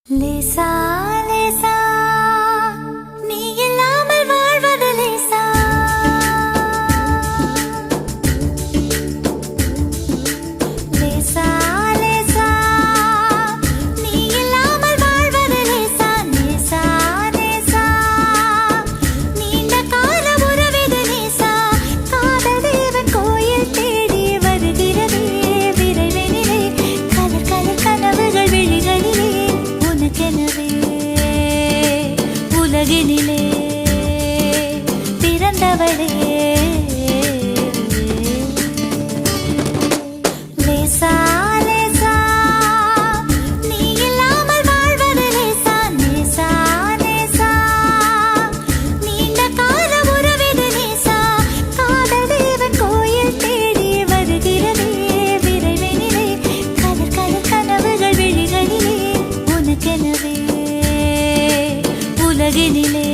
லேசா லேசா நீ இல்லாமல் வாழ்வது லேசா லேசா லேசா நீ இல்லாமல் வாழ்வது லேசா லேசா லேசா நீண்ட கால உறவிது லேசா காதல் தேவன் கோயில் தேடி வருகிறதே விரைவினிலே கலர் கலர் கனவுகள் விழிகளிலே உனக்கெனவே உலகினிலே பிறந்தவளே லேசா லேசா நீ இல்லாமல் வாழ்வது லேசா லேசா லேசா நீண்ட கால உறவிது லேசா காதல் தேவன் கோயில் தேடி வருகிறதே விரைவினிலே கலர் கலர் கனவுகள் விழிகளிலே உனக்கெனவே உலகினிலே